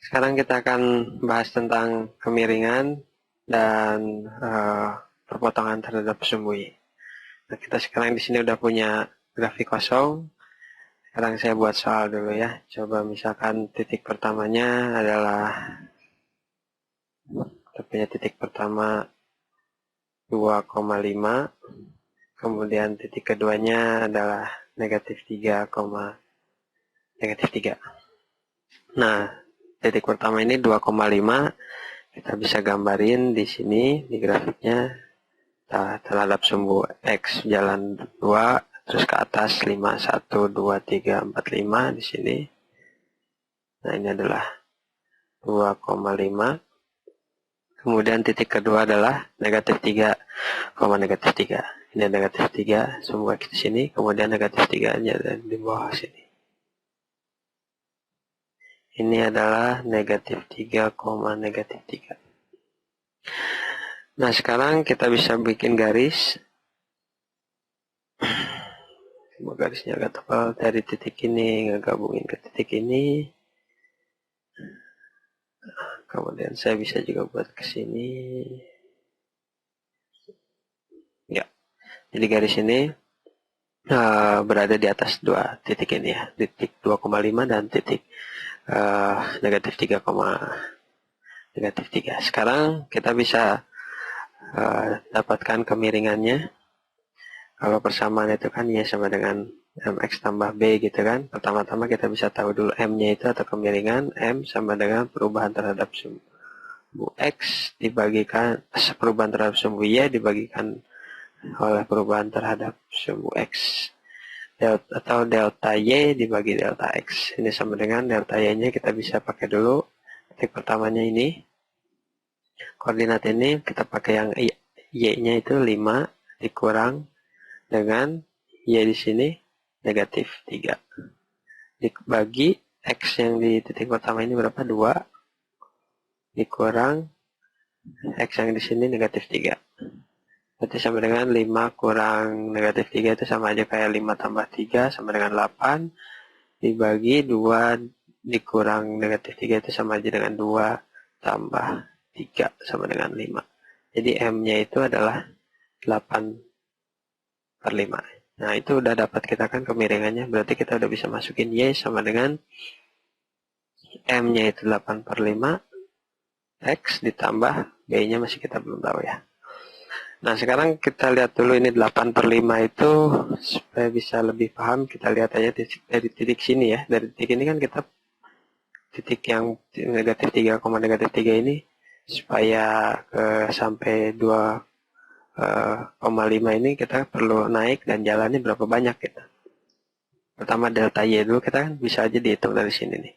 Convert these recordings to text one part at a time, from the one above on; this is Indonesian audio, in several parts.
Sekarang kita akan bahas tentang kemiringan dan perpotongan terhadap sumbu Y. Nah, kita sekarang di sini udah punya grafik kosong. Sekarang saya buat soal dulu ya. Coba misalkan titik pertamanya adalah, kita punya titik pertama 2,5. Kemudian titik keduanya adalah negatif 3, negatif 3. Nah, titik pertama ini 2,5. Kita bisa gambarin di sini di grafiknya terhadap sumbu X jalan 2 terus ke atas 5, 1, 2, 3, 4, 5 di sini. Nah, ini adalah 2,5. Kemudian titik kedua adalah negatif 3, negatif 3. Ini negatif 3 sumbu X di sini, kemudian negatif 3 ada di bawah sini. Ini adalah negatif 3, negatif 3. Nah, sekarang kita bisa bikin garis. Garisnya agak tebal dari titik ini ngegabungin ke titik ini. Kemudian saya bisa juga buat ke sini. Ya. Jadi garis ini berada di atas dua titik ini ya. Titik 2,5 dan titik negatif 3, negatif 3. Sekarang kita bisa dapatkan kemiringannya. Kalau persamaan itu kan Y sama dengan MX tambah B gitu kan. Pertama-tama kita bisa tahu dulu M-nya itu atau kemiringan. M sama dengan perubahan terhadap sumbu X dibagikan, perubahan terhadap sumbu Y dibagikan oleh perubahan terhadap sumbu X. Atau delta Y dibagi delta X. Ini sama dengan delta Y-nya kita bisa pakai dulu. Titik pertamanya ini. Koordinat ini kita pakai yang Y-nya itu 5 dikurang dengan Y di sini negatif 3. Dibagi X yang di titik pertama ini berapa? 2 dikurang X yang di sini negatif 3. Berarti sama dengan 5 kurang negatif 3 itu sama aja kayak 5 tambah 3 sama dengan 8. Dibagi 2 dikurang negatif 3 itu sama aja dengan 2 tambah 3 sama dengan 5. Jadi M-nya itu adalah 8/5. Nah, itu udah dapat kita kan kemiringannya. Berarti kita udah bisa masukin Y sama dengan M-nya itu 8/5. X ditambah B-nya masih kita belum tahu ya. Nah, sekarang kita lihat dulu ini 8/5 itu supaya bisa lebih paham. Kita lihat aja dari titik sini ya. Dari titik ini kan kita titik yang negatif 3, negatif 3 ini supaya sampai 2,5 ini kita perlu naik dan jalannya berapa banyak kita. Pertama delta Y dulu kita kan bisa aja dihitung dari sini nih.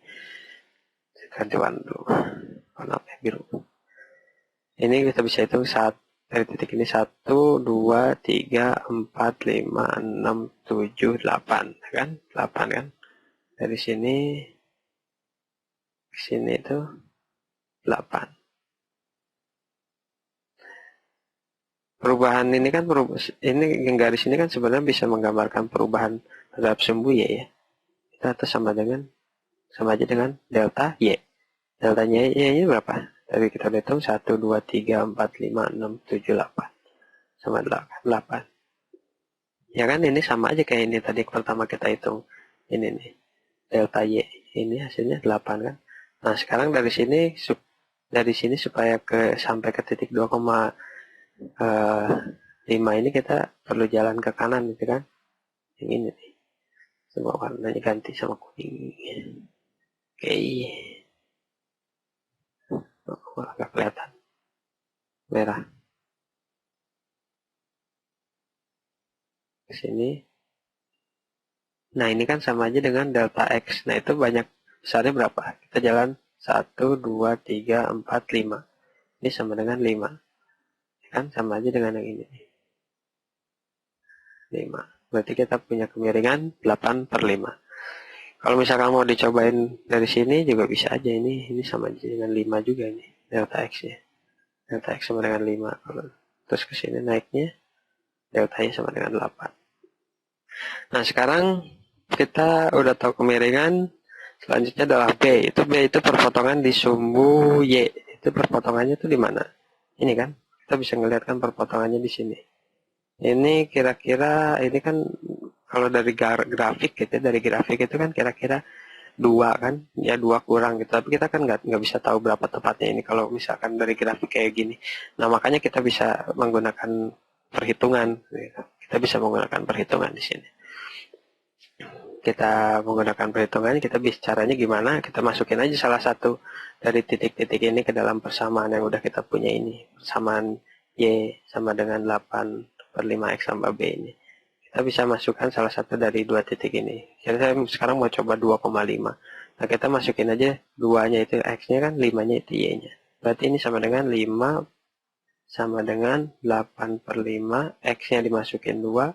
Ganti warna dulu. Warna biru. Ini kita bisa hitung dari titik ini 1, 2, 3, 4, 5, 6, 7, 8. Kan? 8 kan? Dari sini ke sini itu 8. Perubahan ini kan ini garis ini kan sebenarnya bisa menggambarkan perubahan terhadap sumbu Y ya. Itu atas sama aja dengan delta Y. Deltanya Y ini berapa? Tadi kita hitung 1, 2, 3, 4, 5, 6, 7, 8. Sama 8. Ya kan ini sama aja kayak ini tadi pertama kita hitung. Ini nih. Delta Y. Ini hasilnya 8 kan. Nah, sekarang dari sini supaya sampai ke titik 2,5 ini kita perlu jalan ke kanan gitu kan. Yang ini nih. Semua warnanya ganti sama kuning. Oke. Oh, agak kelihatan. Merah. Ke sini. Nah, ini kan sama aja dengan delta X. Nah, itu banyak besarnya berapa? Kita jalan 1, 2, 3, 4, 5. Ini sama dengan 5. Kan sama aja dengan yang ini. 5. Berarti kita punya kemiringan 8/5. Kalau misalkan mau dicobain dari sini juga bisa aja. Ini sama aja dengan 5 juga nih. Delta X ya. Delta X sama dengan 5. Terus ke sini naiknya. Delta-nya sama dengan 8. Nah, sekarang kita udah tahu kemiringan. Selanjutnya adalah B. B itu perpotongan di sumbu Y. Itu perpotongannya itu di mana? Ini kan. Kita bisa ngeliat kan perpotongannya di sini. Ini kira-kira ini kan kalau dari grafik gitu, dari grafik itu kan kira-kira 2 kan, ya 2 kurang gitu. Tapi kita kan nggak bisa tahu berapa tepatnya ini kalau misalkan dari grafik kayak gini. Nah makanya kita bisa menggunakan perhitungan. Gitu. Kita bisa menggunakan perhitungan di sini. Kita menggunakan perhitungan, kita bisa caranya gimana? Kita masukin aja salah satu dari titik-titik ini ke dalam persamaan yang udah kita punya ini. Persamaan Y sama dengan 8 per 5X tambah B ini. Kita bisa masukkan salah satu dari dua titik ini. Jadi saya sekarang mau coba 2,5. Nah kita masukin aja 2-nya itu X-nya kan, 5-nya itu Y-nya. Berarti ini sama dengan 5 sama dengan 8 per 5. X-nya dimasukin 2.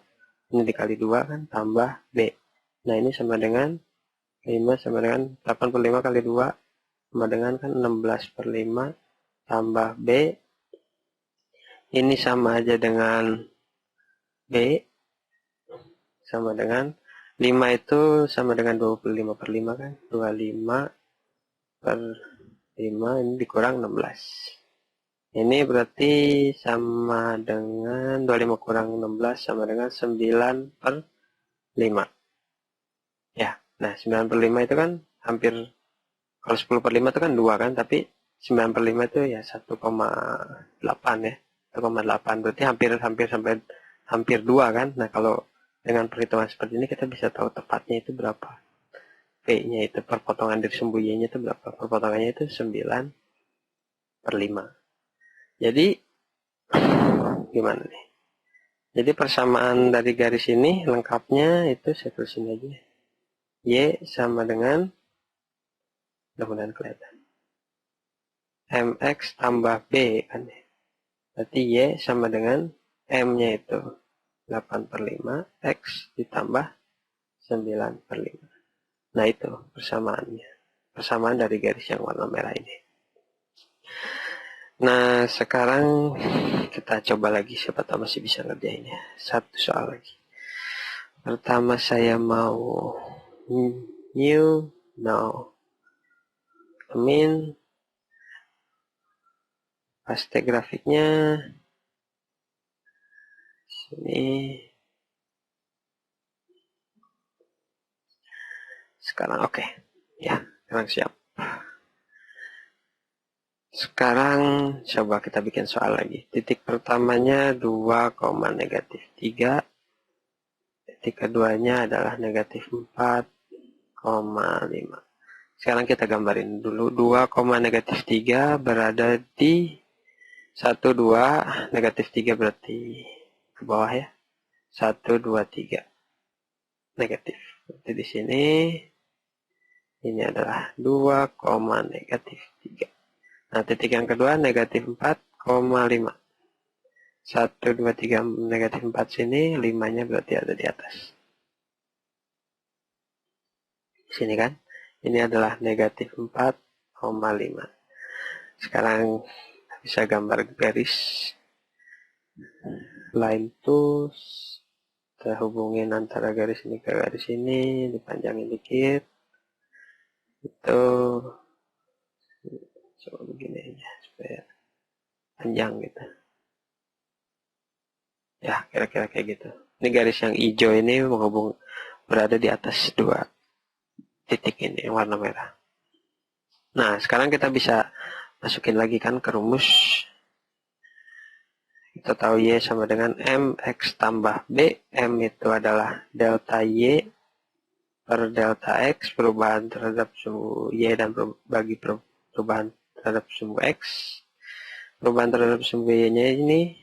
Ini dikali 2 kan, tambah B. Nah ini sama dengan 5 sama dengan 8 per 5 kali 2 sama dengan kan 16 per 5 tambah B. Ini sama aja dengan B sama dengan 5 itu sama dengan 25 per 5 kan. 25 per 5 ini dikurang 16. Ini berarti sama dengan 25 kurang 16 sama dengan 9 per 5. Ya, nah 9 per 5 itu kan hampir, kalau 10 per 5 itu kan 2 kan, tapi 9 per 5 itu ya 1,8 ya. 1,8 berarti hampir 2 kan. Nah kalau dengan perhitungan seperti ini kita bisa tahu tepatnya itu berapa. P-nya itu perpotongan dari sumbu Y-nya itu berapa. Perpotongannya itu 9 per 5. Jadi gimana nih? Jadi persamaan dari garis ini lengkapnya itu saya tulis ini aja. Y sama dengan, mudah-mudahan kelihatan, MX tambah B kan ya. Berarti Y sama dengan M-nya itu 8 per 5, X ditambah 9 per 5. Nah itu persamaannya. Persamaan dari garis yang warna merah ini. Nah sekarang kita coba lagi, siapa tahu masih bisa ngerjainnya. Satu soal lagi. Pertama saya mau new, now. Paste grafiknya sini. Sekarang oke. Ya, sekarang siap. Sekarang coba kita bikin soal lagi. Titik pertamanya 2, negatif 3. Titik keduanya adalah negatif 4,5. Sekarang kita gambarin dulu. 2, negatif 3 berada di 1, 2. Negatif 3 berarti ke bawah ya. 1, 2, 3. Negatif. Berarti di sini ini adalah 2, negatif 3. Nah, titik yang kedua negatif 4,5. 1, 2, 3, negatif 4 sini, 5-nya berarti ada di atas. Sini kan, ini adalah negatif 4,5. Sekarang bisa gambar garis. Line tools. Kita hubungin antara garis ini ke garis ini, dipanjangin dikit. Itu coba begini aja supaya panjang gitu. Ya, kira-kira kayak gitu. Ini garis yang hijau ini menghubung berada di atas 2 titik ini yang warna merah. Nah, sekarang kita bisa masukin lagi kan ke rumus. Kita tahu Y sama dengan MX tambah B. M itu adalah delta Y per delta X, perubahan terhadap sumbu Y dan bagi perubahan terhadap sumbu X. Perubahan terhadap sumbu Y-nya ini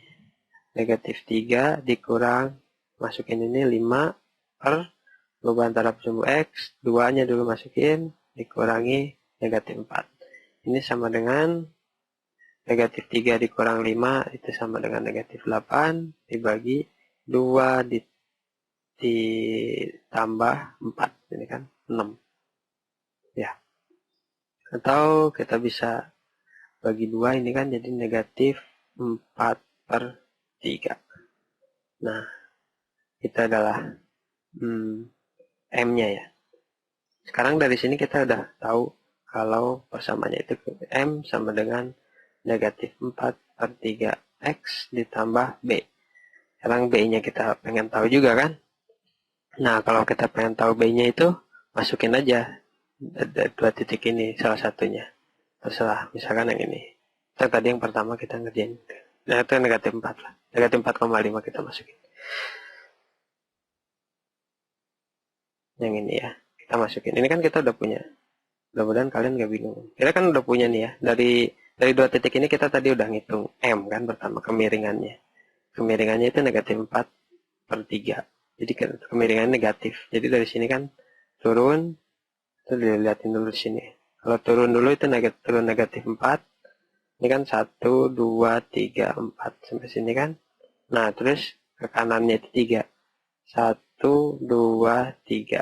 negatif 3 dikurang, masukin ini 5 per perubahan terhadap sumbu X, 2-nya dulu masukin, dikurangi negatif 4. Ini sama dengan negatif 3 dikurang 5, itu sama dengan negatif 8, dibagi 2 ditambah 4, ini kan 6. Ya. Atau kita bisa bagi 2, ini kan jadi negatif 4 per 3. Nah, itu adalah M-nya ya. Sekarang dari sini kita udah tahu kalau persamaannya itu M sama dengan negatif 4 per 3X ditambah B. Sekarang B-nya kita pengen tahu juga kan? Nah, kalau kita pengen tahu B-nya itu, masukin aja dua titik ini salah satunya. Terserah, misalkan yang ini. Yang tadi yang pertama kita ngerjain. Nah, itu negatif 4 lah. Negatif 4,5 kita masukin. Yang ini ya, kita masukin. Ini kan kita udah punya. Mudah-mudahan kalian gak bingung. Kita kan udah punya nih ya. Dari dua titik ini kita tadi udah ngitung M kan pertama, kemiringannya. Kemiringannya itu negatif 4 per 3. Jadi kemiringan negatif. Jadi dari sini kan turun, itu dilihatin dulu di sini. Kalau turun dulu itu turun negatif 4. Ini kan 1, 2, 3, 4. Sampai sini kan. Nah, terus ke kanannya itu 3. 1, 2, 3.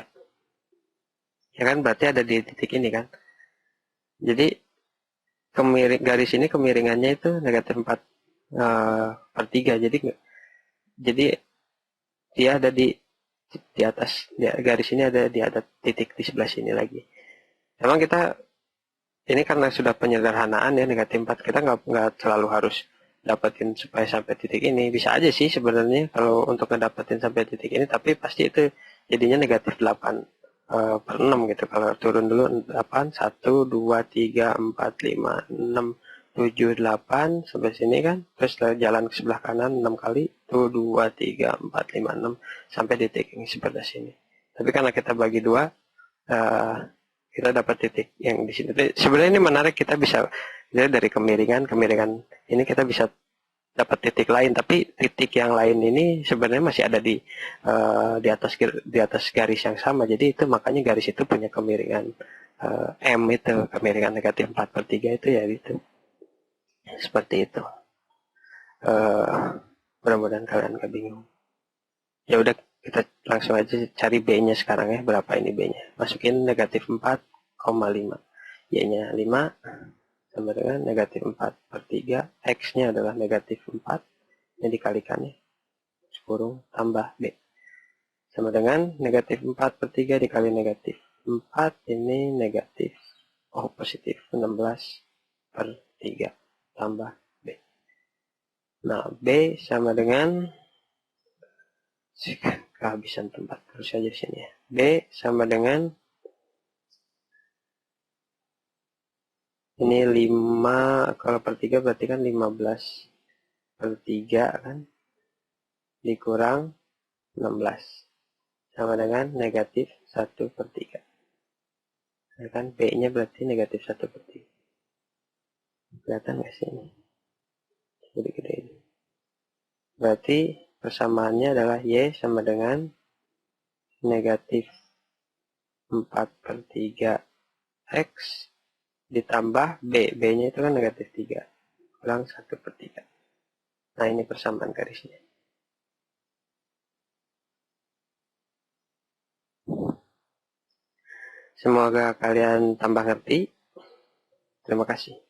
Ya kan berarti ada di titik ini kan. Jadi garis ini kemiringannya itu negatif 4 per 3. Jadi dia ada di atas garis ini, ada di atas titik di sebelah sini lagi. Memang kita ini karena sudah penyederhanaan ya, negatif 4, kita nggak selalu harus dapetin supaya sampai titik ini. Bisa aja sih sebenarnya kalau untuk ngedapetin sampai titik ini, tapi pasti itu jadinya negatif 8 per 6 gitu. Kalau turun dulu 8, 1, 2, 3, 4, 5, 6, 7, 8 sampai sini kan. Terus jalan ke sebelah kanan 6 kali, tuh 2, 3, 4, 5, 6 sampai titik yang sebelah sini. Tapi karena kita bagi dua, kita dapat titik yang di sini. Sebenarnya ini menarik, kita bisa dari kemiringan ini kita bisa dapat titik lain, tapi titik yang lain ini sebenarnya masih ada di atas garis yang sama. Jadi itu makanya garis itu punya kemiringan M itu, kemiringan negatif 4 per 3 itu ya itu. Seperti itu. Mudah-mudahan kalian gak bingung. Ya udah, kita langsung aja cari B-nya sekarang ya. Berapa ini B-nya? Masukin negatif 4,5. Y-nya 5 sama dengan negatif 4 per 3. X-nya adalah negatif 4. Ini dikalikannya. 10 tambah B. Sama dengan negatif 4 per 3 dikali negatif 4. Ini negatif. Positif 16 per 3 tambah B. Nah, B sama dengan kehabisan tempat, terus saja di sini ya. B sama dengan ini 5, kalau per 3 berarti kan 15 per 3 kan, dikurang 16 sama dengan negatif 1 per 3. Nah, kan B nya berarti negatif 1 per 3. Kelihatan nggak sih ini? Gede-gede ini. Berarti persamaannya adalah Y sama dengan negatif 4 per 3 X ditambah B. B-nya itu kan negatif 3. Kurang 1 per 3. Nah, ini persamaan garisnya. Semoga kalian tambah ngerti. Terima kasih.